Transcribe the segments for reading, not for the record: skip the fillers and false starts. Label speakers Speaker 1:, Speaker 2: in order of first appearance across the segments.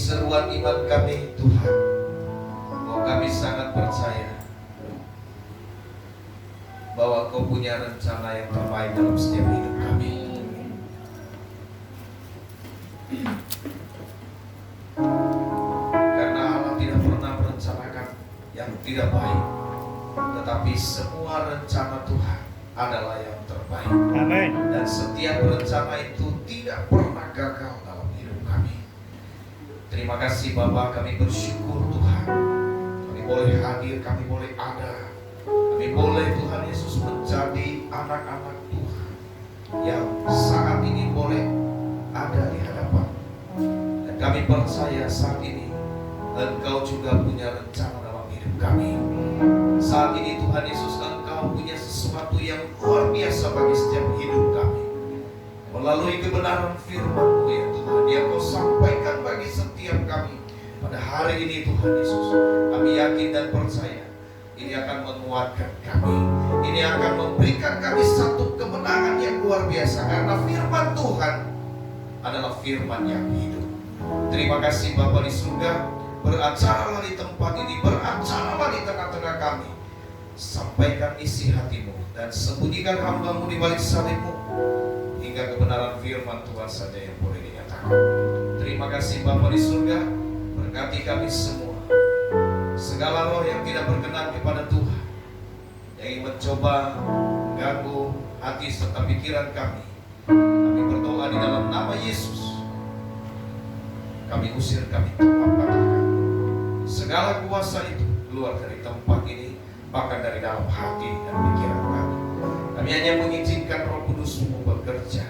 Speaker 1: seruan iman kami Tuhan, bahwa kami sangat percaya bahwa Kau punya rencana yang terbaik dalam setiap hidup kami. Karena Allah tidak pernah merencanakan yang tidak baik, tetapi semua rencana Tuhan adalah yang terbaik.
Speaker 2: Amin.
Speaker 1: Dan setiap rencana itu tidak pernah gagal dalam hidup kami. Terima kasih Bapa, kami bersyukur Tuhan. Kami boleh hadir, kami boleh ada. Kami boleh Tuhan Yesus menjadi anak-anak Tuhan yang saat ini boleh ada di hadapan. Dan kami percaya saat ini Engkau juga punya rencana dalam hidup kami. Saat ini Tuhan Yesus, Engkau punya sesuatu yang luar biasa bagi setiap hidup kami. Melalui kebenaran firman-Mu ya Tuhan, yang Kau sampaikan bagi setiap kami pada hari ini Tuhan Yesus. Kami yakin dan percaya ini akan menguatkan kami. Ini akan memberikan kami satu kemenangan yang luar biasa. Karena firman Tuhan adalah firman yang hidup. Terima kasih Bapa di surga. Beracaralah di tempat ini, beracaralah di tengah-tengah kami. Sampaikan isi hati-Mu dan sembunyikan hamba-Mu di balik salib-Mu, hingga kebenaran firman Tuhan saja yang boleh dinyatakan. Terima kasih Bapa di surga. Berkati kami semua. Segala roh yang tidak berkenan kepada Tuhan, yang ingin mencoba mengganggu hati serta pikiran kami, kami berdoa di dalam nama Yesus. Kami usir, kami tolak patahkan segala kuasa itu keluar dari tempat ini, bahkan dari dalam hati dan pikiran kami. Kami hanya mengizinkan Roh Kudus-Mu bekerja,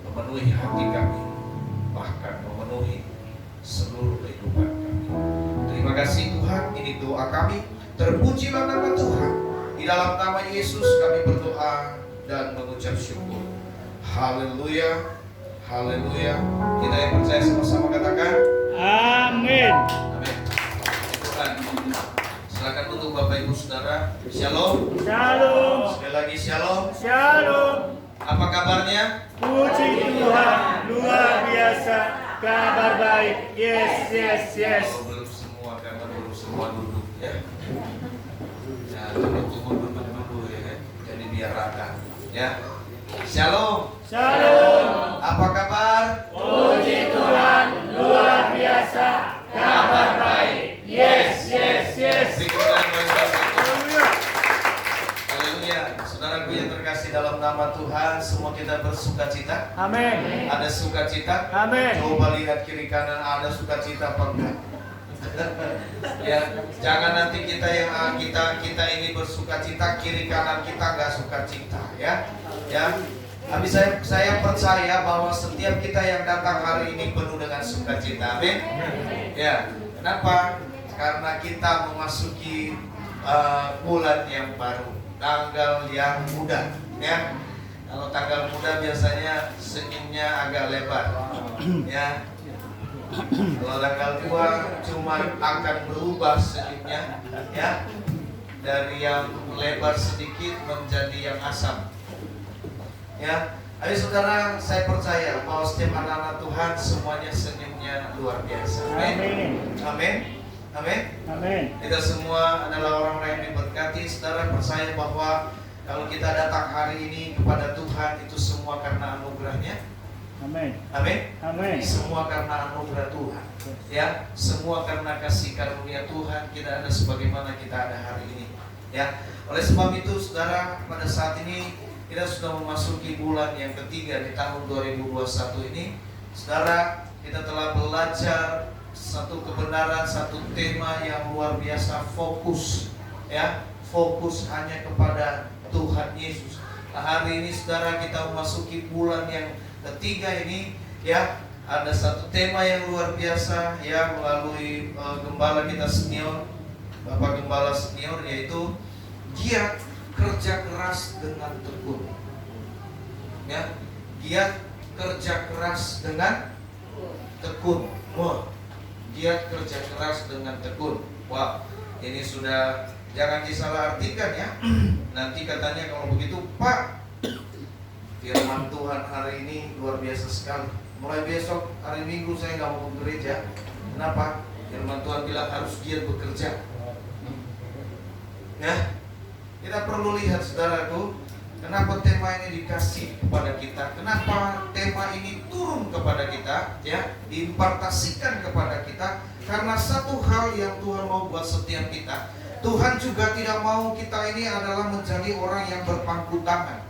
Speaker 1: memenuhi hati kami, bahkan memenuhi seluruh kehidupan kami. Terima kasih Tuhan, ini doa kami. Terpujilah nama Tuhan. Di dalam nama Yesus kami berdoa dan mengucap syukur. Haleluya, haleluya. Kita yang percaya sama-sama katakan
Speaker 2: Amin.
Speaker 1: amin. Tuhan, silakan untuk Bapak Ibu Saudara. Shalom.
Speaker 2: Shalom.
Speaker 1: Sekali lagi shalom.
Speaker 2: Shalom.
Speaker 1: Apa kabarnya?
Speaker 2: Puji Tuhan, luar biasa. Kabar baik. Yes, yes, yes.
Speaker 1: Oh, belum semua, karena belum semua duduk ya. Nah, tunggu duduk dulu ya. Jadi biar rata ya. Shalom.
Speaker 2: Shalom.
Speaker 1: Apa kabar?
Speaker 2: Puji Tuhan, luar biasa. Kabar baik. Yes, yes, yes. Haleluya.
Speaker 1: Haleluya. Saudaraku yang terkasih dalam nama Tuhan, semua kita bersukacita.
Speaker 2: Amin.
Speaker 1: Ada sukacita?
Speaker 2: Amin.
Speaker 1: Coba lihat kiri kanan, ada sukacita apa enggak? Ya, jangan nanti kita yang kita ini bersukacita, kiri kanan kita enggak sukacita ya. Ya. Tapi saya percaya bahwa setiap kita yang datang hari ini penuh dengan sukacita. Amin. Ya. Kenapa? Karena kita memasuki bulan yang baru, tanggal yang muda ya. Kalau tanggal muda biasanya senyumnya agak lebar ya. Kalau tanggal tua cuma akan berubah senyumnya ya, dari yang lebar sedikit menjadi yang asam ya. Ayo saudara, saya percaya bahwa setiap anak-anak Tuhan semuanya senyumnya luar biasa. Amin. Amin. Amin.
Speaker 2: Amin.
Speaker 1: Kita semua adalah orang-orang yang diberkati. Saudara percaya bahwa kalau kita datang hari ini kepada Tuhan, itu semua karena anugerahnya.
Speaker 2: Amin.
Speaker 1: Amin.
Speaker 2: Amin.
Speaker 1: Semua karena anugerah Tuhan. Ya, semua karena kasih karunia Tuhan kita ada sebagaimana kita ada hari ini. Ya, oleh sebab itu saudara, pada saat ini kita sudah memasuki bulan yang ketiga di tahun 2021 ini. Saudara, kita telah belajar satu kebenaran, satu tema yang luar biasa, fokus ya, fokus hanya kepada Tuhan Yesus. Nah, hari ini saudara, kita memasuki bulan yang ketiga ini ya, ada satu tema yang luar biasa ya, melalui gembala kita senior, Bapak Gembala senior, yaitu giat kerja keras dengan tekun ya, giat kerja keras dengan tekun. Wah, giat kerja keras dengan tekun. Wah, ini sudah, jangan disalahartikan ya. Nanti katanya kalau begitu, Pak, Firman Tuhan hari ini luar biasa sekali. Mulai besok hari Minggu saya nggak mau ke gereja. Kenapa? Firman Tuhan bilang harus giat bekerja. Ya, kita perlu lihat saudaraku, kenapa tema ini dikasih kepada kita, kenapa tema ini turun kepada kita, ya, diimpartasikan kepada kita, karena satu hal yang Tuhan mau buat setiap kita. Tuhan juga tidak mau kita ini adalah menjadi orang yang berpangku tangan.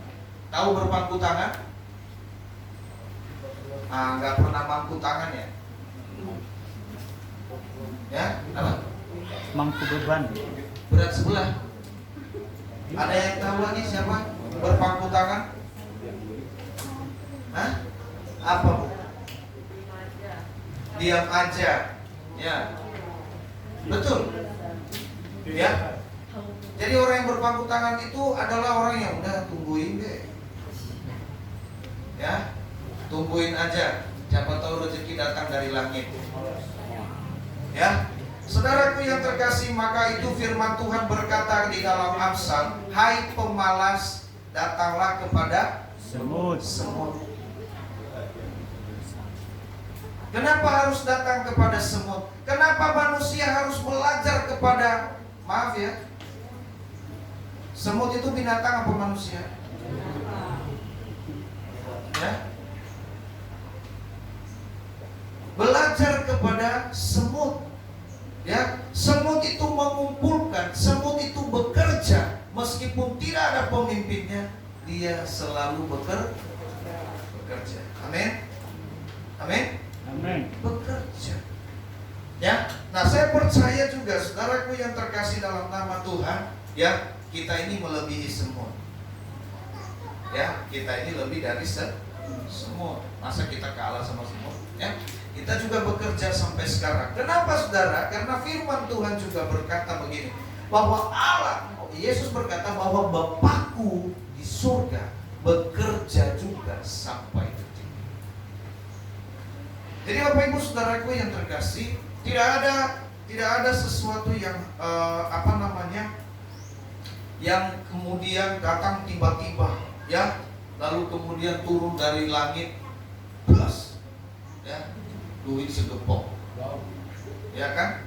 Speaker 1: Tahu berpangku tangan? Nggak pernah mangku tangan ya? Ya, apa?
Speaker 2: Mangku beban.
Speaker 1: Berat sebelah. Ada yang tahu lagi siapa berpangku tangan? Hah? Apa bu? Diam aja. Ya, betul. Ya. Jadi orang yang berpangku tangan itu adalah orang yang udah tungguin deh. Ya, tungguin aja. Siapa tahu rezeki datang dari langit. Ya. Saudaraku yang terkasih, maka itu firman Tuhan berkata di dalam Amsal, hai pemalas, datanglah kepada
Speaker 2: Semut.
Speaker 1: semut. Kenapa harus datang kepada semut? Kenapa manusia harus belajar kepada, maaf ya, semut itu binatang apa manusia? Ya? Belajar kepada semut. Ya, semut itu mengumpulkan, semut itu bekerja, meskipun tidak ada pemimpinnya, dia selalu bekerja. Amin. Amin.
Speaker 2: Amin.
Speaker 1: Bekerja. Ya, nah saya percaya juga saudaraku yang terkasih dalam nama Tuhan, ya, kita ini melebihi semut. Ya, kita ini lebih dari semut. Masa kita kalah sama semut? Ya. Kita juga bekerja sampai sekarang. Kenapa saudara? Karena firman Tuhan juga berkata begini, bahwa Allah, Yesus berkata bahwa Bapakku di surga bekerja juga sampai detik. Jadi Bapak Ibu saudaraku yang terkasih, tidak ada sesuatu yang yang kemudian datang tiba-tiba, ya, lalu kemudian turun dari langit, plus, ya. Duit segepok, ya kan?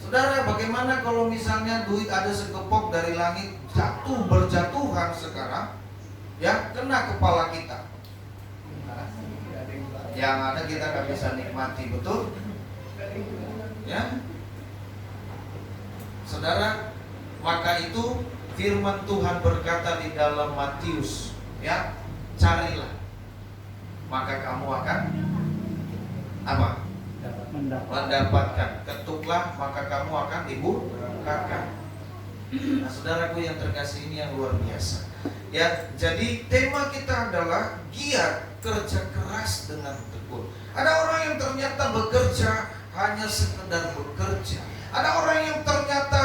Speaker 1: Saudara, bagaimana kalau misalnya duit ada segepok dari langit jatuh berjatuhan sekarang, ya, kena kepala kita, yang ada kita nggak bisa nikmati, betul? Ya, saudara, maka itu firman Tuhan berkata di dalam Matius, ya, carilah, maka kamu akan apa? Mendapatkan. Ketuklah maka kamu akan dibukakan. Nah, saudaraku yang terkasih, ini yang luar biasa. Ya, jadi tema kita adalah giat kerja keras dengan tekun. Ada orang yang ternyata bekerja hanya sekedar bekerja. Ada orang yang ternyata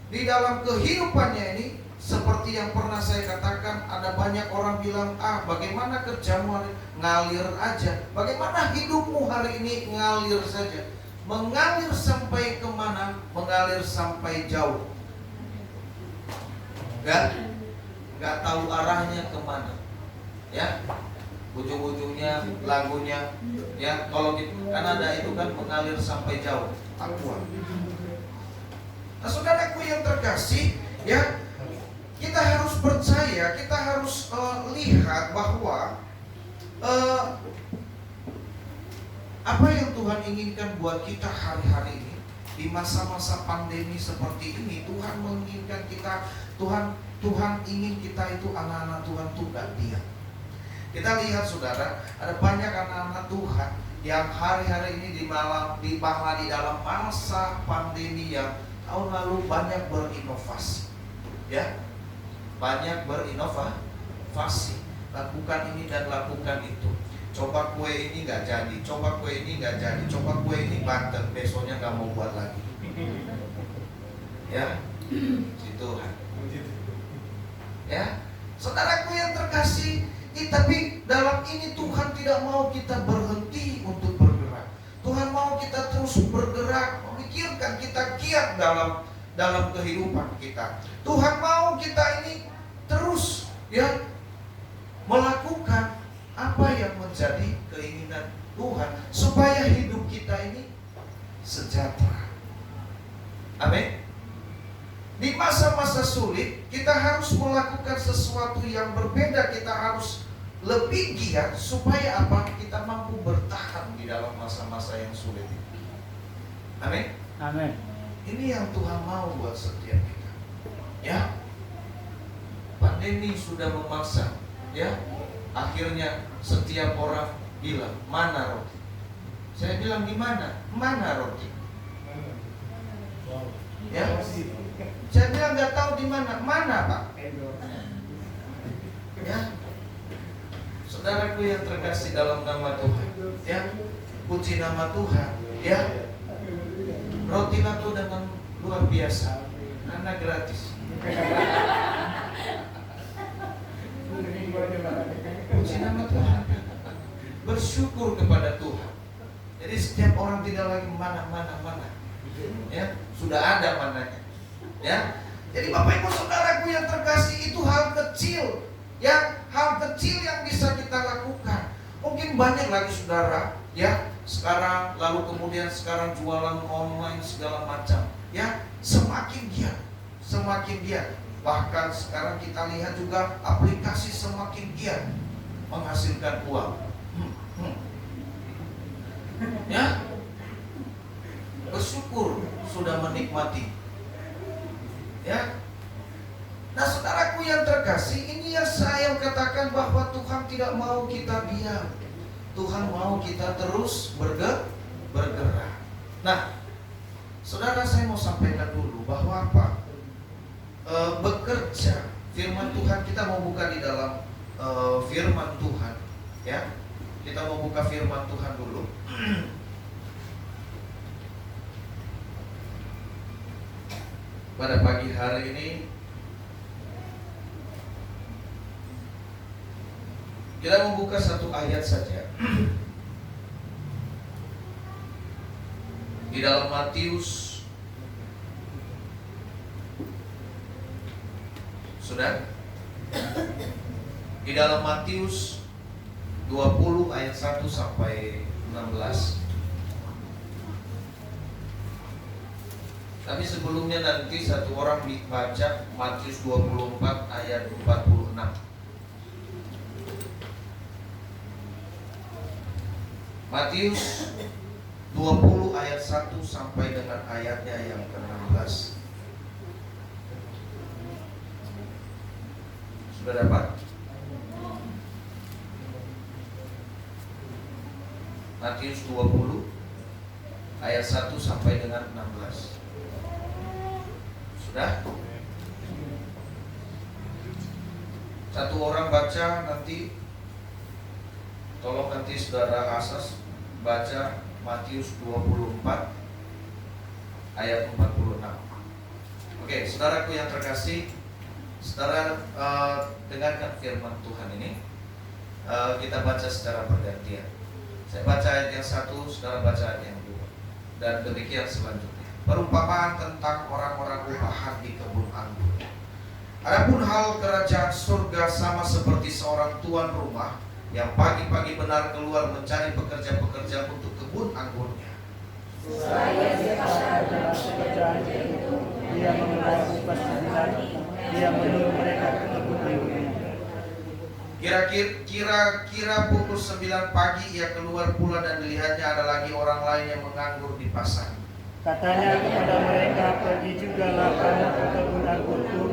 Speaker 1: di dalam kehidupannya ini, seperti yang pernah saya katakan, ada banyak orang bilang, bagaimana kerjamu hari ini? Ngalir aja. Bagaimana hidupmu hari ini? Ngalir saja. Mengalir sampai kemana? Mengalir sampai jauh. Gak tahu arahnya kemana. Ya, ujung-ujungnya lagunya, ya, kalau gitu, kan ada itu kan, mengalir sampai jauh. Aqua. Nah, saudaraku yang terkasih, ya, kita harus percaya, kita harus lihat bahwa apa yang Tuhan inginkan buat kita hari-hari ini, di masa-masa pandemi seperti ini. Tuhan menginginkan kita, Tuhan ingin kita itu anak-anak Tuhan tuh gak diam. Kita lihat saudara, ada banyak anak-anak Tuhan yang hari-hari ini di dalam masa pandemi yang tahun lalu banyak berinovasi, ya, banyak berinovasi, lakukan ini dan lakukan itu. Coba kue ini nggak jadi, coba kue ini nggak jadi, coba kue ini banten, besoknya nggak mau buat lagi. Ya, si Tuhan. Ya, saudaraku yang terkasih, tapi dalam ini Tuhan tidak mau kita berhenti untuk bergerak. Tuhan mau kita terus bergerak, memikirkan kita giat dalam kehidupan kita. Tuhan mau kita ini terus, ya, melakukan apa yang menjadi keinginan Tuhan supaya hidup kita ini sejahtera. Amin. Di masa-masa sulit kita harus melakukan sesuatu yang berbeda. Kita harus lebih giat supaya apa? Kita mampu bertahan di dalam masa-masa yang sulit ini. Amin.
Speaker 2: Amin.
Speaker 1: Ini yang Tuhan mau buat setiap kita. Ya. Pandemi sudah memaksa, ya. Akhirnya setiap orang bilang, "Mana roti?" Saya bilang, "Di mana? Mana roti?" Ya. Saya bilang nggak tahu di mana. Mana, Pak? Ya. Saudaraku yang terkasih dalam nama Tuhan, ya. Puji nama Tuhan, ya. Roti laku dengan luar biasa karena gratis. Puji nama Tuhan. Bersyukur kepada Tuhan. Jadi setiap orang tidak lagi mana. Ya, sudah ada mananya. Ya. Jadi Bapak Ibu Saudaraku yang terkasih, itu hal kecil. Ya, hal kecil yang bisa kita lakukan. Mungkin banyak lagi saudara, ya. Sekarang lalu kemudian sekarang jualan online segala macam, ya, semakin giat. Bahkan sekarang kita lihat juga aplikasi semakin giat menghasilkan uang. Ya, bersyukur sudah menikmati. Ya. Nah, saudaraku yang terkasih, ini yang saya katakan bahwa Tuhan tidak mau kita diam. Tuhan mau kita terus bergerak. Nah, saudara, saya mau sampaikan dulu bahwa apa? Bekerja, firman Tuhan, kita mau buka di dalam firman Tuhan, ya. Kita mau buka firman Tuhan dulu. Pada pagi hari ini kita membuka satu ayat saja di dalam Matius. Sudah? Di dalam Matius 20 ayat 1 sampai 16. Tapi sebelumnya nanti satu orang baca Matius 24 ayat 46. Matius 20 ayat 1 sampai dengan ayatnya yang ke-16. Sudah dapat? Matius 20 ayat 1 sampai dengan 16. Sudah? Satu orang baca nanti. Tolong nanti saudara Asas baca Matius 24 ayat 46. Oke, saudaraku yang terkasih, saudara dengarkan firman Tuhan ini. Kita baca secara bergantian. Saya baca ayat yang 1, saudara baca ayat yang 2. Dan demikian selanjutnya. Perumpamaan tentang orang-orang upahan di kebun anggur. Adapun hal kerajaan surga sama seperti seorang tuan rumah yang pagi-pagi benar keluar mencari pekerja-pekerja untuk kebun anggurnya.
Speaker 2: Saya dikatakan dalam pekerjaannya itu, dia mengenal upah sembilan, dia menyuruh mereka ke kebun anggurnya.
Speaker 1: Kira-kira pukul 9 pagi ia keluar pula dan dilihatnya ada lagi orang lain yang menganggur di pasar.
Speaker 2: Katanya kepada mereka, pergi jugalah kamu ke kebun anggurku,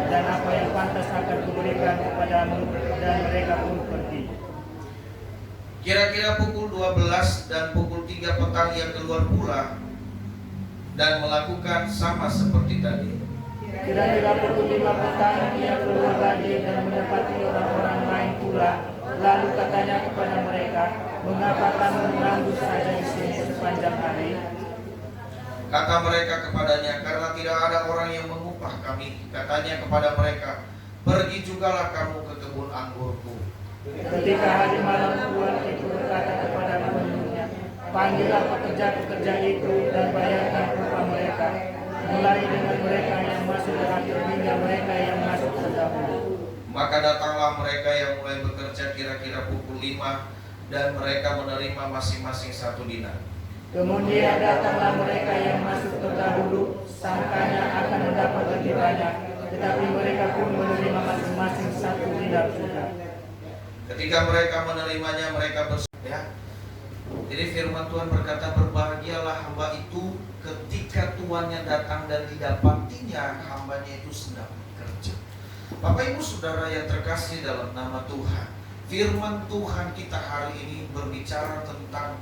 Speaker 2: dan apa yang pantas akan kuberikan kepadamu, dan mereka pun pergi.
Speaker 1: Kira-kira pukul 12 dan pukul 3 petang ia keluar pula dan melakukan sama seperti tadi.
Speaker 2: Kira-kira pukul 5 petang ia keluar lagi dan mendapati orang-orang lain pula. Lalu katanya kepada mereka, mengapa kamu menganggur saja di sini sepanjang hari?
Speaker 1: Kata mereka kepadanya, karena tidak ada orang yang mengupah kami. Katanya kepada mereka, pergi jugalah kamu ke kebun anggurku.
Speaker 2: Ketika hari malam tuan itu berkata kepada burunya, panggillah pekerja-pekerja itu dan bayarkan upah mereka, mulai dengan mereka yang masuk terakhir hingga mereka yang masuk terdahulu.
Speaker 1: Maka datanglah mereka yang mulai bekerja kira-kira pukul 5, dan mereka menerima masing-masing 1 dinar.
Speaker 2: Kemudian datanglah mereka yang masuk terdahulu, sangkanya akan mendapat lebih banyak, tetapi mereka pun menerima masing-masing 1 dinar juga. Ketika mereka menerimanya, mereka ya. Jadi firman Tuhan berkata, berbahagialah hamba itu ketika tuannya datang dan didapatinya hambanya itu sedang bekerja. Bapak Ibu Saudara yang terkasih dalam nama Tuhan, firman Tuhan kita hari ini berbicara tentang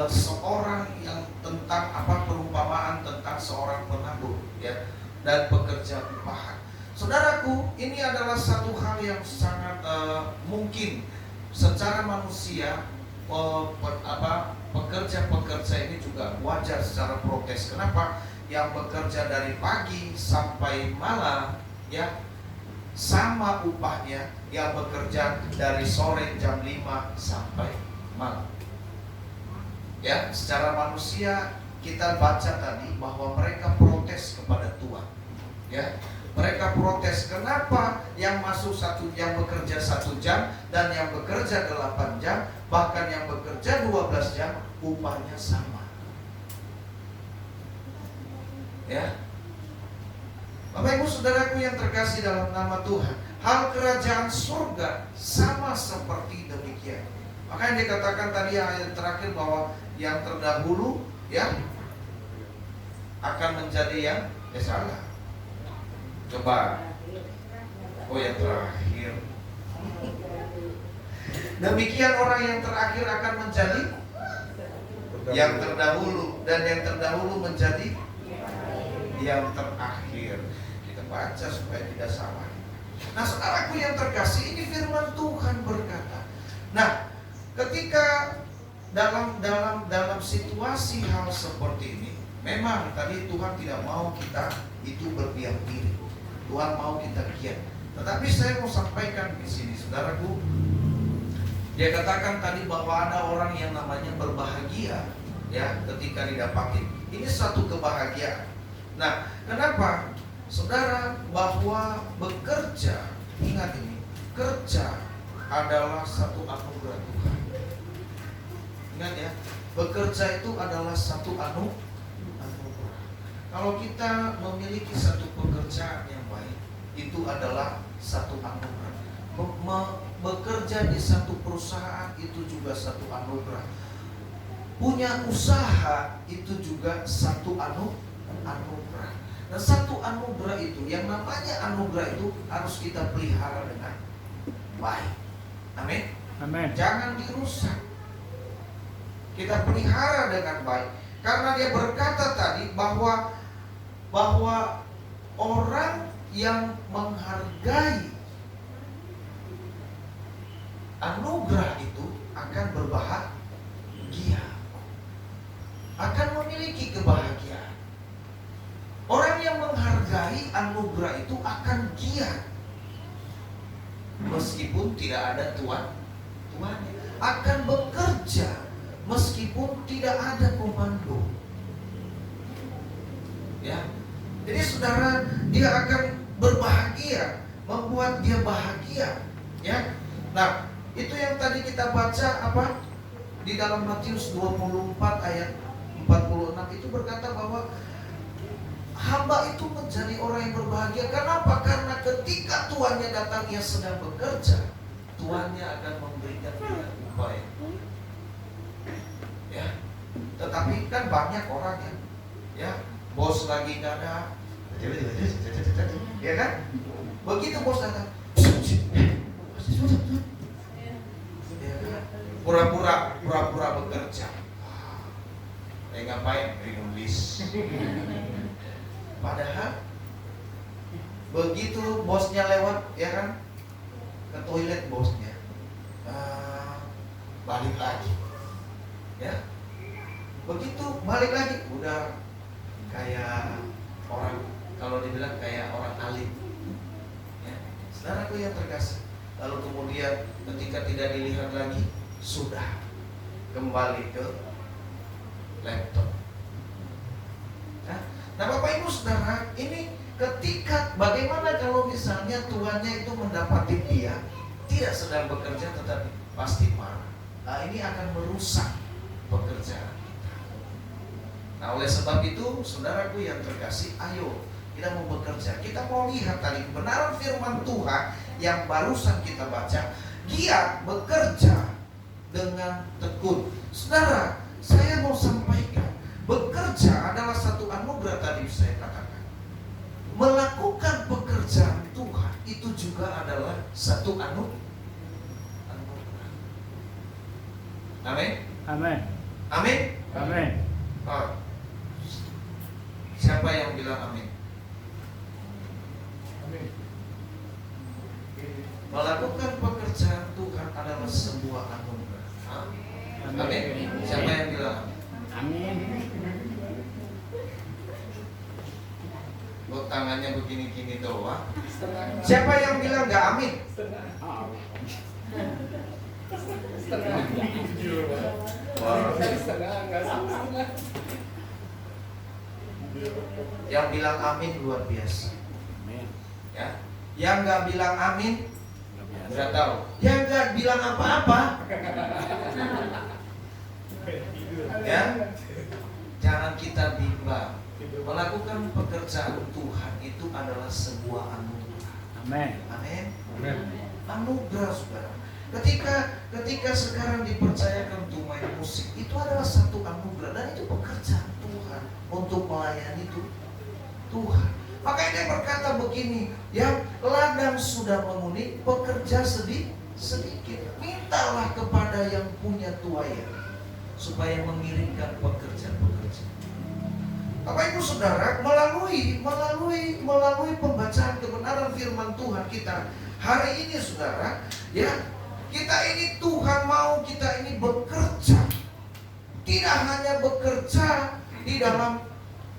Speaker 2: seorang yang tentang perumpamaan tentang seorang penabur, ya, dan pekerja upahan. Saudaraku, ini adalah satu hal yang sangat mungkin secara manusia, pekerja-pekerja ini juga wajar secara protes. Kenapa? Yang bekerja dari pagi sampai malam, ya, sama upahnya yang bekerja dari sore jam 5 sampai malam. Ya, secara manusia kita baca tadi bahwa mereka protes kepada Tuhan. Ya, mereka protes, kenapa yang bekerja 1 jam dan yang bekerja 8 jam, bahkan yang bekerja 12 jam upahnya sama. Ya. Bapak Ibu Saudaraku yang terkasih dalam nama Tuhan, hal kerajaan surga sama seperti demikian. Makanya dikatakan tadi ayat terakhir bahwa yang terdahulu, ya, akan menjadi yang salah. Coba, yang terakhir. Demikian orang yang terakhir akan menjadi yang terdahulu, dan yang terdahulu menjadi yang terakhir. Kita baca supaya tidak salah. Nah, saudaraku yang terkasih, ini firman Tuhan berkata. Nah, ketika dalam situasi hal seperti ini, memang tadi Tuhan tidak mau kita itu berdiam diri. Tuhan mau kita giat. Tetapi saya mau sampaikan di sini, saudaraku, dia katakan tadi bahwa ada orang yang namanya berbahagia, ya, ketika didapati. Ini satu kebahagiaan. Nah, kenapa? Saudara, bahwa bekerja, ingat ini, kerja adalah satu anugerah Tuhan. Ingat ya, bekerja itu adalah satu anugerah. Kalau kita memiliki satu pekerjaan yang baik, itu adalah satu anugerah. Bekerja di satu perusahaan itu juga satu anugerah. Punya usaha itu juga satu anugerah. Dan satu anugerah itu, yang namanya anugerah itu harus kita pelihara dengan baik. Amin. Amin.
Speaker 1: Jangan dirusak. Kita pelihara dengan baik. Karena dia berkata tadi bahwa orang yang menghargai anugerah itu akan berbahagia, akan memiliki kebahagiaan. Orang yang menghargai anugerah itu akan giat, meskipun tidak ada tuannya, akan bekerja meskipun tidak ada komando. Ya, jadi saudara, dia akan berbahagia, membuat dia bahagia. Ya, nah itu yang tadi kita baca di dalam Matius 24 ayat 46 itu berkata bahwa hamba itu menjadi orang yang berbahagia. Kenapa? Karena ketika tuannya datang, ia sedang bekerja, tuannya akan memberikan dia upah. Ya, tetapi kan banyak orang yang, ya, bos lagi nggak ada, ya kan? Begitu bos datang, pura-pura bekerja. Ngapain? Nulis. Padahal begitu bosnya lewat, ya kan, ke toilet bosnya, balik lagi, ya. Begitu balik lagi, udah kayak orang, kalau dibilang kayak orang alim, ya. Saudaraku yang terkasih, lalu kemudian ketika tidak dilihat lagi, sudah kembali ke laptop. Nah, Bapak Ibu Saudara, ini ketika bagaimana kalau misalnya tuannya itu mendapati dia tidak sedang bekerja tetapi pasti marah. Nah, ini akan merusak pekerjaan kita. Nah, oleh sebab itu, saudaraku yang terkasih, ayo kita mau bekerja. Kita mau lihat tadi kebenaran firman Tuhan yang barusan kita baca. Giat bekerja dengan tekun. Saudara, saya mau sampaikan, bekerja adalah satu anugerah tadi saya katakan. Melakukan pekerjaan Tuhan itu juga adalah satu anugerah. Amin.
Speaker 2: Amin.
Speaker 1: Amin.
Speaker 2: Amin.
Speaker 1: Oh. Siapa yang bilang amin?
Speaker 2: Amin.
Speaker 1: Melakukan pekerjaan Tuhan adalah sebuah anugerah. Amin. Siapa yang bilang amin?
Speaker 2: Amin.
Speaker 1: Kok tangannya begini-gini doang? Siapa yang bilang gak amin? Wow. Yang bilang amin luar biasa. Ya. Yang gak bilang amin nggak tahu. Yang gak bilang apa-apa. Ya. Jangan kita bimbang. Melakukan pekerjaan Tuhan itu adalah sebuah anugerah.
Speaker 2: Amin.
Speaker 1: Amin. Anugerah, saudara. Ketika sekarang dipercayakan untuk main musik, itu adalah satu anugerah dan itu pekerjaan Tuhan untuk melayani Tuhan. Makanya dia berkata begini, yang ladang sudah menguning, pekerja sedikit. Mintalah kepada yang punya tuayan supaya mengirimkan pekerja-pekerja. Bapak Ibu Saudara, melalui pembacaan kebenaran firman Tuhan kita hari ini, saudara, ya, kita ini Tuhan mau kita ini bekerja. Tidak hanya bekerja di dalam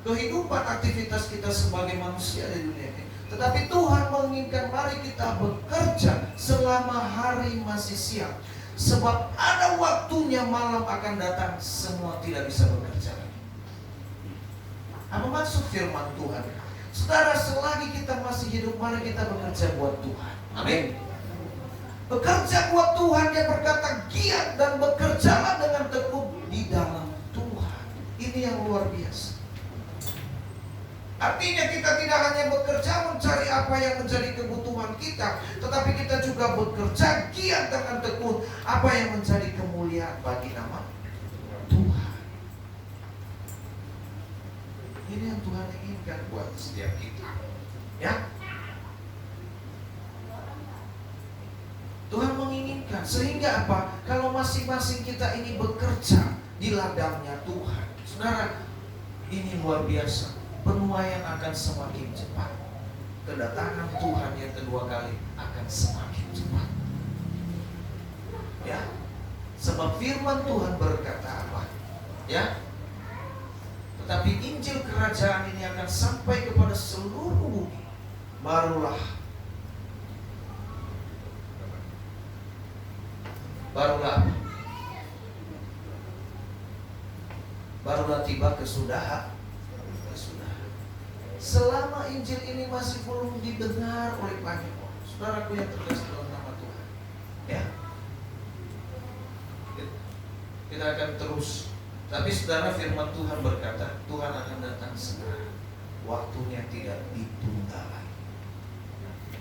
Speaker 1: kehidupan aktivitas kita sebagai manusia di dunia ini, tetapi Tuhan menginginkan mari kita bekerja selama hari masih siang. Sebab ada waktunya malam akan datang, semua tidak bisa bekerja. Apa maksud firman Tuhan? Saudara, selagi kita masih hidup, mari kita bekerja buat Tuhan. Amin. Bekerja buat Tuhan, dia berkata giat dan bekerjalah dengan tekun di dalam Tuhan. Ini yang luar biasa. Artinya kita tidak hanya bekerja mencari apa yang menjadi kebutuhan kita, tetapi kita juga bekerja giat dengan tekun apa yang menjadi kemuliaan bagi nama Tuhan. Ini yang Tuhan inginkan buat setiap kita. Ya. Tuhan menginginkan sehingga apa? Kalau masing-masing kita ini bekerja di ladangnya Tuhan, saudara, ini luar biasa. Penuaian akan semakin cepat. Kedatangan Tuhan yang kedua kali akan semakin cepat. Ya, sebab firman Tuhan berkata apa? Ya, tetapi Injil kerajaan ini akan sampai kepada seluruh bumi. Barulah tiba kesudahan. Selama Injil ini masih belum didengar oleh banyak orang, saudaraku yang terkasih dalam nama Tuhan, ya, kita akan terus. Tapi saudara, firman Tuhan berkata, Tuhan akan datang segera. Waktunya tidak ditunda lagi.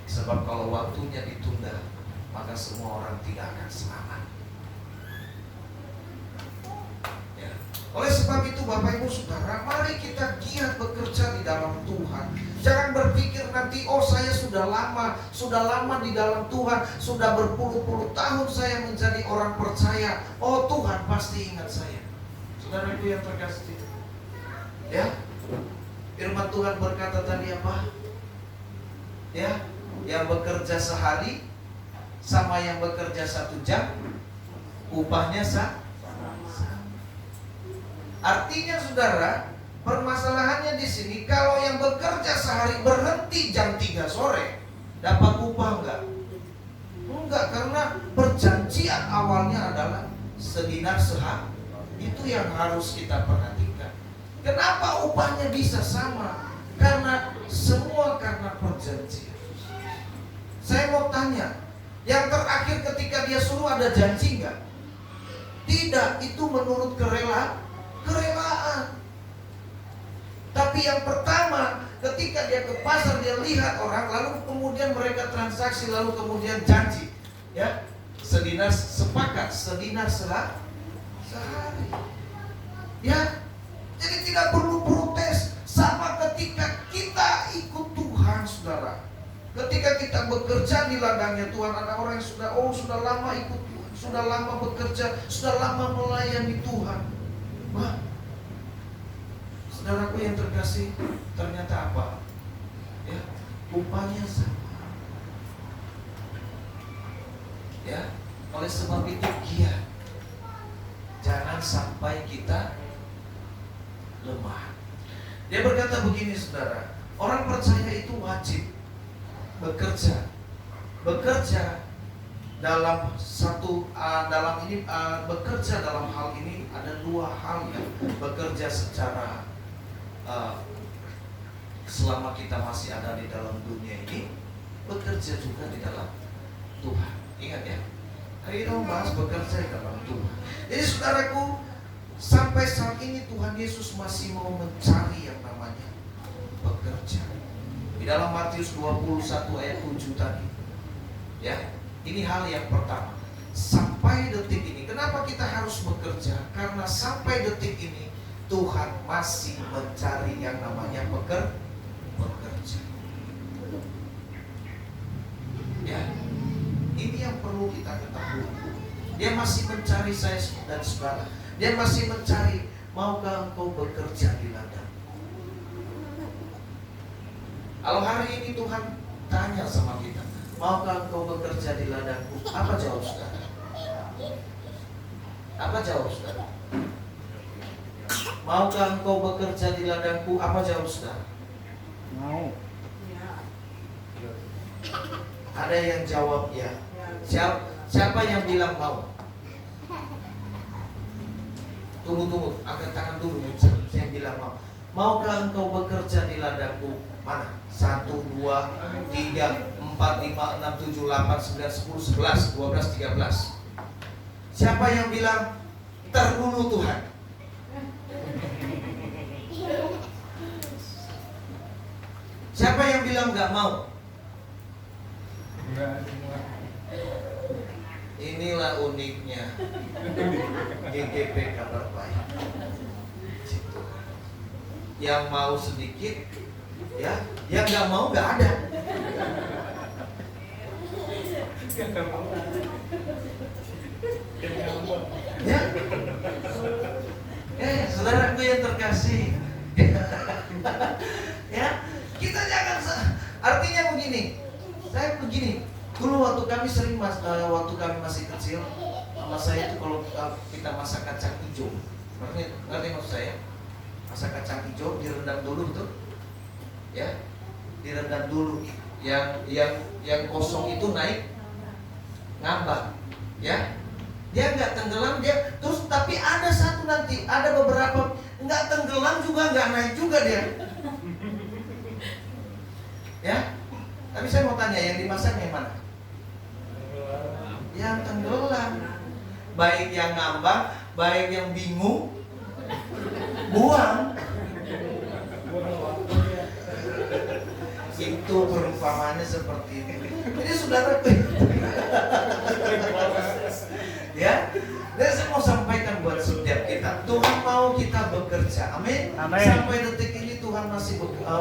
Speaker 1: Sebab kalau waktunya ditunda, maka semua orang tidak akan selamat. Ya. Oleh sebab itu, Bapak Ibu Saudara, mari kita giat bekerja di dalam Tuhan. Jangan berpikir nanti, oh saya sudah lama di dalam Tuhan, sudah berpuluh-puluh tahun saya menjadi orang percaya. Oh Tuhan pasti ingat saya. Saudaraku yang terkasih, ya, firman Tuhan berkata tadi apa? Ya, yang bekerja sehari sama yang bekerja 1 jam, upahnya sama. Artinya saudara, permasalahannya di sini, kalau yang bekerja sehari berhenti jam 3 sore, dapat upah enggak? Enggak, karena perjanjian awalnya adalah sedinar sehari. Itu yang harus kita perhatikan. Kenapa upahnya bisa sama? karena perjanjian. Saya mau tanya, yang terakhir ketika dia suruh ada janji nggak? Tidak, itu menurut kerelaan. Tapi yang pertama, ketika dia ke pasar, dia lihat orang, lalu kemudian mereka transaksi, lalu kemudian janji, ya, sedinar sepakat, sedinar sehari, ya. Jadi tidak perlu protes. Sama ketika kita ikut Tuhan, saudara. Ketika kita bekerja di ladangnya Tuhan, ada orang yang sudah lama ikut Tuhan, sudah lama bekerja, sudah lama melayani Tuhan. Wah, saudaraku yang terkasih, ternyata apa? Ya, upahnya sama. Ya, oleh sebab itu giat. Jangan sampai kita lemah. Dia berkata begini, saudara, orang percaya itu wajib bekerja dalam bekerja dalam hal ini ada dua hal ya. Bekerja secara selama kita masih ada di dalam dunia ini, bekerja juga di dalam Tuhan. Ingat ya, hari ini membahas bekerja di dalam Tuhan. Jadi saudaraku, sampai saat ini Tuhan Yesus masih mau mencari yang namanya bekerja. Di dalam Matius 21 ayat 7 tadi, ya, ini hal yang pertama. Sampai detik ini, kenapa kita harus bekerja? Karena sampai detik ini Tuhan masih mencari yang namanya bekerja. Ya, ini yang perlu kita ketahui. Dia masih mencari saya dan saudara. Dia masih mencari, maukah engkau bekerja di ladang? Kalau hari ini Tuhan tanya sama kita, maukah engkau bekerja di ladangku? Apa jawab saudara? Apa jawab saudara? Maukah engkau bekerja di ladangku? Apa jawab saudara?
Speaker 2: Mau.
Speaker 1: Ada yang jawab ya. Siapa yang bilang mau? Tunggu, angkat tangan dulu. Saya bilang mau. Maukah engkau bekerja di ladangku? Mana? 1, 2, 3, 4, 5, 6, 7, 8, 9, 10, 11, 12, 13. Siapa yang bilang terdulu Tuhan? Siapa yang bilang nggak mau? Inilah uniknya GGP Kabar Baik. Yang mau sedikit, ya, yang nggak mau nggak ada. Ya, saudaraku yang terkasih, ya, kita jangan. Artinya begini, saya begini. Dulu waktu kami waktu kami masih kecil, sama saya itu kalau kita masak kacang hijau, ngerti maksud saya? Masak kacang hijau direndam dulu, betul? Ya, direndam dulu. Yang kosong itu naik ngambang, ya. Dia nggak tenggelam, dia terus, tapi ada satu nanti, ada beberapa nggak tenggelam juga, nggak naik juga dia. Ya, tapi saya mau tanya, yang dimasak yang mana? Yang tenggelam. Baik yang ngambang, baik yang bingung, buang. Itu perumpamannya seperti ini. Jadi saudara, ya, dan saya mau sampaikan buat setiap kita, Tuhan mau kita bekerja, amin. Sampai detik ini Tuhan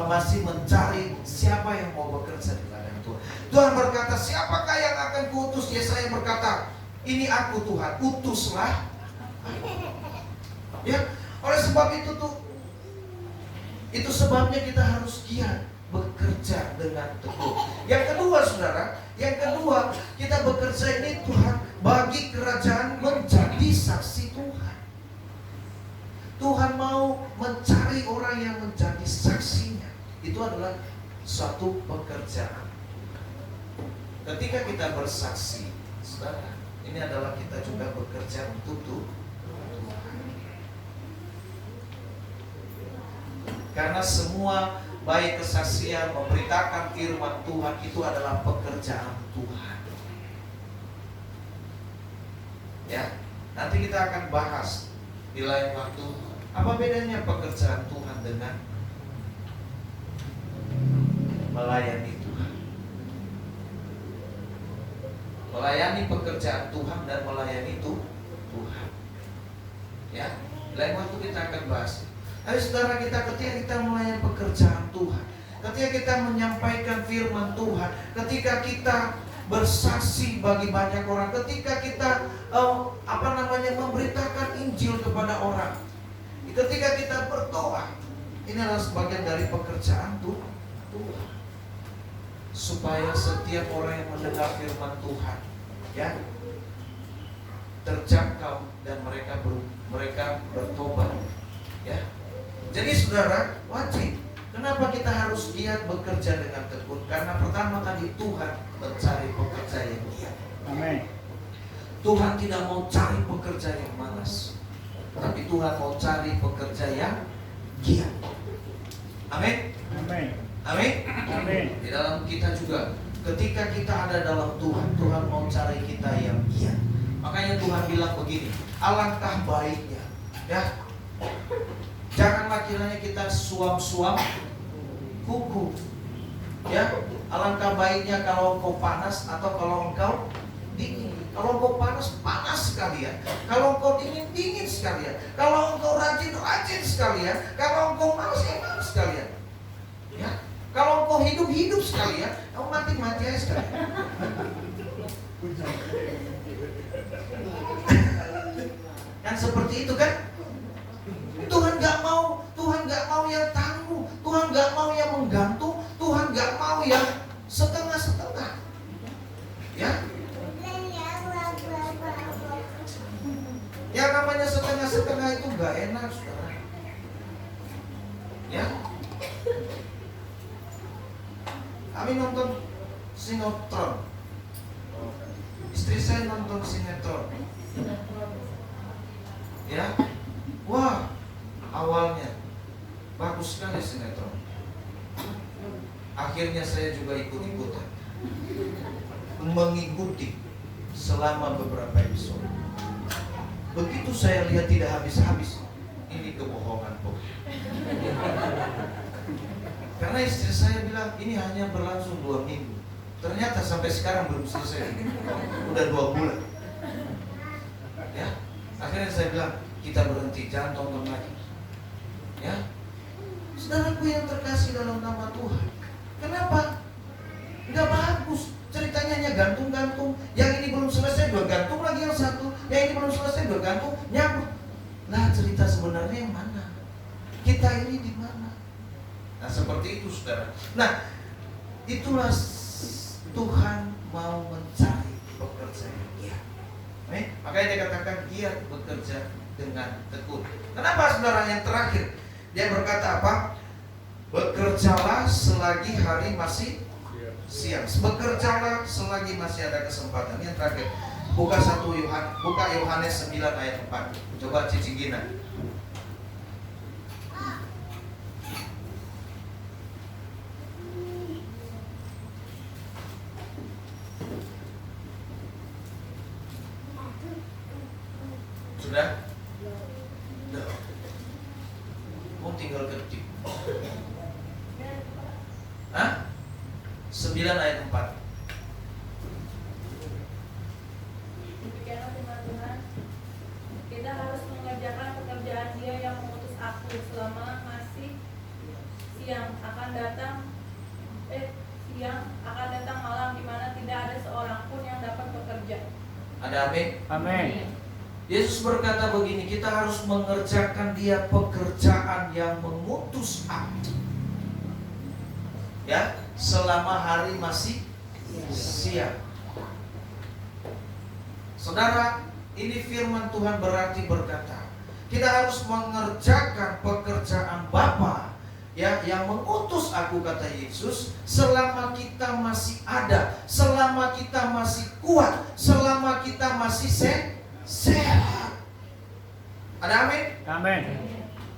Speaker 1: masih mencari siapa yang mau bekerja di ladang Tuhan. Tuhan berkata, siapakah yang akan kuutus? Yesaya berkata, ini aku Tuhan, utuslah. Ya, oleh sebab itu sebabnya kita harus giat bekerja dengan tekun. Yang kedua, saudara, kita bekerja ini Tuhan bagi kerajaan menjadi saksi Tuhan. Tuhan mau mencari orang yang menjadi saksinya. Itu adalah suatu pekerjaan. Ketika kita bersaksi, saudara, ini adalah kita juga bekerja untuk Tuhan. Karena semua baik kesaksian, memberitakan firman Tuhan itu adalah pekerjaan Tuhan. Ya, nanti kita akan bahas di lain waktu apa bedanya pekerjaan Tuhan dengan melayani Tuhan. Melayani pekerjaan Tuhan dan melayani Tuhan. Ya, lain waktu kita akan bahas. Tapi saudara, ketika kita melayani pekerjaan Tuhan, ketika kita menyampaikan firman Tuhan, ketika kita bersaksi bagi banyak orang, ketika kita memberitakan Injil kepada orang, ketika kita berdoa, ini adalah sebagian dari pekerjaan Tuhan, supaya setiap orang yang mendengar firman Tuhan, ya, terjangkau dan mereka bertobat, ya. Jadi saudara, wajib. Kenapa kita harus giat bekerja dengan tekun? Karena pertama tadi Tuhan mencari pekerja yang giat.
Speaker 2: Amin.
Speaker 1: Tuhan tidak mau cari pekerja yang malas, tapi Tuhan mau cari pekerja yang giat. Amin.
Speaker 2: Amin.
Speaker 1: Amin.
Speaker 2: Amin.
Speaker 1: Di dalam kita juga, ketika kita ada dalam Tuhan, Tuhan mau cari kita yang giat. Makanya Tuhan bilang begini, alangkah baiknya, ya, janganlah kiranya kita suam-suam kuku, ya. Alangkah baiknya kalau engkau panas atau kalau engkau dingin. Kalau engkau panas, panas sekalian. Kalau engkau dingin, dingin sekalian. Kalau engkau rajin, rajin sekalian. Kalau engkau malas, malas sekalian. Ya. Kalau engkau hidup, hidup sekalian. Engkau mati, mati aja sekalian. Kan seperti itu kan? Tuhan nggak mau yang tangguh, Tuhan nggak mau yang menggantung, Tuhan nggak mau yang setengah-setengah. Ya? Yang namanya setengah-setengah itu nggak enak, saudara. Ya? Kami nonton sinetron. Istri saya nonton sinetron. Ya? Wah, awalnya bagus sekali sinetron. Akhirnya saya juga ikut-ikutan mengikuti selama beberapa episode. Begitu saya lihat tidak habis-habis, ini kebohongan kok. Karena istri saya bilang ini hanya berlangsung 2 minggu. Ternyata sampai sekarang belum selesai. Udah 2 bulan. Ya, akhirnya saya bilang kita berhenti, jangan tonton lagi. Ya, saudaraku yang terkasih dalam nama Tuhan, kenapa? Nggak bagus. Ceritanya hanya gantung-gantung. Yang ini belum selesai, dua gantung lagi yang satu. Yang ini belum selesai, dua gantung, nyambung. Nah, cerita sebenarnya yang mana? Kita ini di mana? Nah, seperti itu, saudara. Nah, itulah Tuhan mau mencari pekerja yang giat. Makanya dia katakan giat bekerja dengan tekun. Kenapa, saudara? Yang terakhir, dia berkata apa? Bekerjalah selagi hari masih siang. Bekerjalah selagi masih ada kesempatan. Yang terakhir, buka Yohanes 9 ayat 4. Coba Cici Gina. Sudah? Sudah. Mau tinggal ketik. Hah? 9 ayat 4.
Speaker 3: Demikianlah firman Tuhan, kita harus mengerjakan pekerjaan Dia yang mengutus aku selama masih siang akan datang malam di mana tidak ada seorang pun yang dapat bekerja.
Speaker 1: Ada amin?
Speaker 2: Amin.
Speaker 1: Yesus berkata begini, kita harus mengerjakan Dia pekerjaan yang mengutus aku. Ya, selama hari masih siang. Saudara, ini firman Tuhan berarti berkata, kita harus mengerjakan pekerjaan Bapa, ya, yang mengutus aku, kata Yesus, selama kita masih ada, selama kita masih kuat, selama kita masih sehat. Ada amin?
Speaker 2: Amin.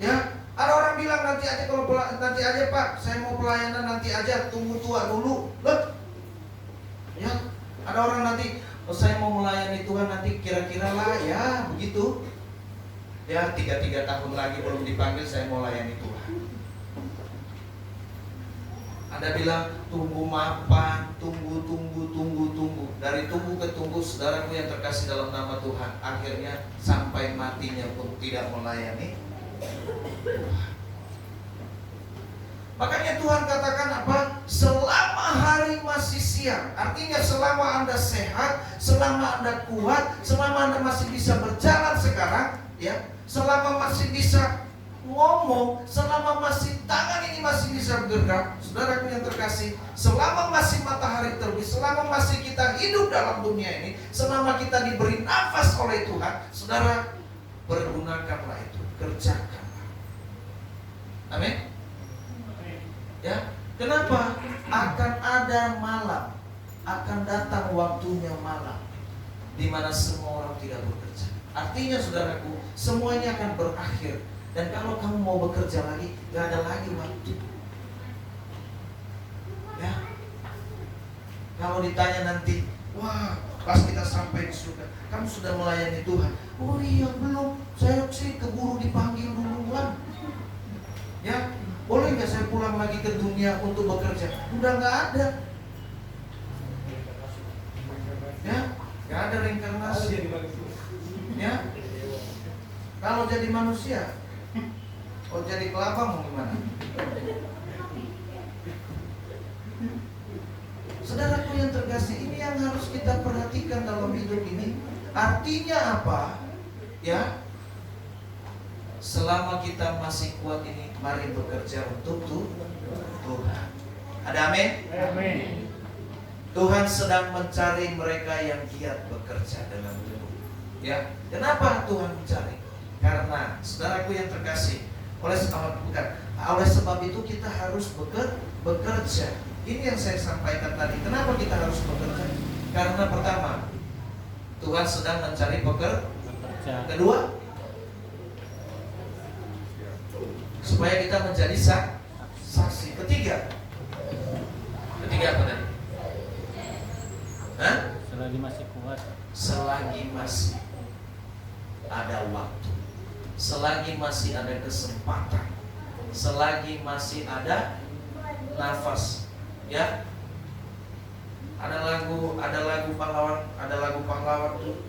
Speaker 1: Ya, ada orang bilang nanti aja, kalau nanti aja Pak, saya mau pelayanan nanti aja, tunggu tua dulu. Loh, ya ada orang nanti, oh, saya mau melayani Tuhan nanti kira-kira lah ya begitu. Ya 3 tahun lagi belum dipanggil, saya mau layani Tuhan. Ada bilang tunggu mapan, tunggu. Dari tunggu ke tunggu, saudaraku yang terkasih dalam nama Tuhan, akhirnya sampai matinya pun tidak melayani Tuhan. Makanya Tuhan katakan apa? Selama hari masih siang, artinya selama Anda sehat, selama Anda kuat, selama Anda masih bisa berjalan sekarang, ya, selama masih bisa ngomong, selama masih tangan ini masih bisa bergerak, saudaraku yang terkasih, selama masih matahari terbit, selama masih kita hidup dalam dunia ini, selama kita diberi nafas oleh Tuhan, saudara, pergunakanlah itu, kerjakanlah. Amin. Ya, kenapa? Akan ada malam, akan datang waktunya malam, di mana semua orang tidak bekerja. Artinya saudaraku, semuanya akan berakhir. Dan kalau kamu mau bekerja lagi, gak ada lagi waktu. Ya, kalau ditanya nanti, wah, pas kita sampai di surga, kamu sudah melayani Tuhan? Oh iya belum, saya sih keburu dipanggil duluan. Ya, boleh nggak saya pulang lagi ke dunia untuk bekerja? Udah nggak ada. Ya, nggak ada reinkarnasi. Ya, kalau jadi manusia, oh jadi kelapa mau gimana? Saudaraku yang terkasih, ini yang harus kita perhatikan dalam hidup ini. Artinya apa? Ya, selama kita masih kuat ini, mari bekerja untuk Tuhan. Ada amin?
Speaker 2: Amin.
Speaker 1: Tuhan sedang mencari mereka yang giat bekerja dengan teguh. Ya, kenapa Tuhan mencari? Karena saudaraku yang terkasih, oleh sebab itu kita harus bekerja. Ini yang saya sampaikan tadi. Kenapa kita harus bekerja? Karena pertama, Tuhan sedang mencari pekerja. Kedua, supaya kita menjadi saksi. Ketiga apa tadi? Hah?
Speaker 4: Selagi masih kuat.
Speaker 1: Selagi masih ada waktu, selagi masih ada kesempatan, selagi masih ada nafas, ya. Ada lagu pahlawan tuh.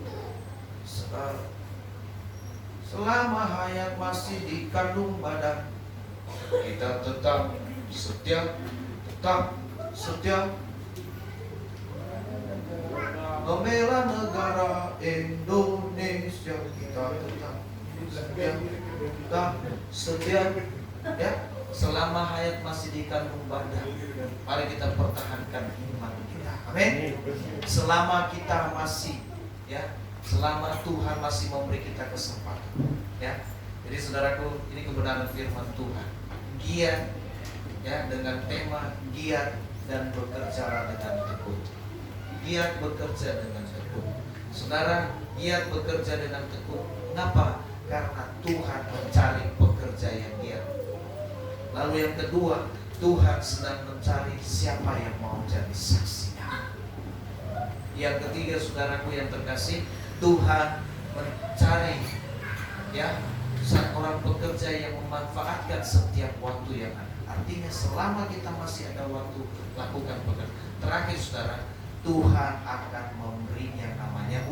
Speaker 1: Selama hayat masih dikandung badan, kita tetap setia membela negara Indonesia, kita tetap setia, ya. Selama hayat masih dikandung badan, mari kita pertahankan iman kita. Amin. Selama kita masih, ya, selama Tuhan masih memberi kita kesempatan, ya. Jadi saudaraku, ini kebenaran firman Tuhan. Giat, ya, dengan tema giat dan bekerja dengan tekun. Giat bekerja dengan tekun. Saudara, giat bekerja dengan tekun. Kenapa? Karena Tuhan mencari pekerja yang giat. Lalu yang kedua, Tuhan sedang mencari siapa yang mau jadi saksinya. Yang ketiga, saudaraku yang terkasih, Tuhan mencari, ya, seorang pekerja yang memanfaatkan setiap waktu yang ada. Artinya selama kita masih ada waktu, lakukan pekerjaan. Terakhir saudara, Tuhan akan memberinya namanya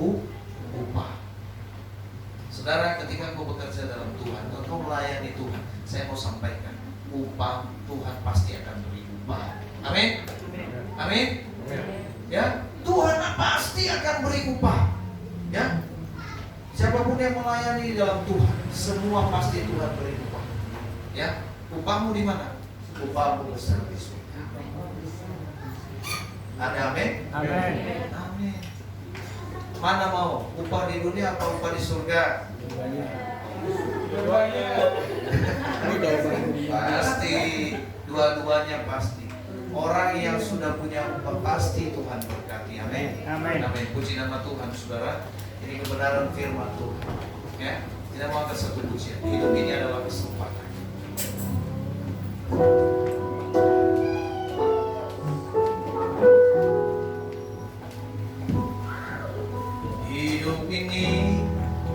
Speaker 1: upah. Saudara, ketika kau bekerja dalam Tuhan, kau melayani Tuhan, saya mau sampaikan, upah Tuhan pasti akan beri upah. Amin. Amin. Ya, Tuhan pasti akan beri upah. Ya, siapapun yang melayani di dalam Tuhan, semua pasti Tuhan beri upah. Ya, upahmu di mana? Upahmu besar di surga. Ada amin?
Speaker 2: Amin.
Speaker 1: Amin. Mana mau? Upah di dunia atau upah di surga? Pasti, dua-duanya pasti. Orang yang sudah punya upah pasti Tuhan berkati. Amin.
Speaker 2: Amin.
Speaker 1: Amin. Puji nama Tuhan, saudara. Ini kebenaran firman Tuhan. Ya, tidak mau ada satu pujian. Hidup ini adalah kesempatan.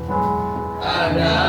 Speaker 1: ada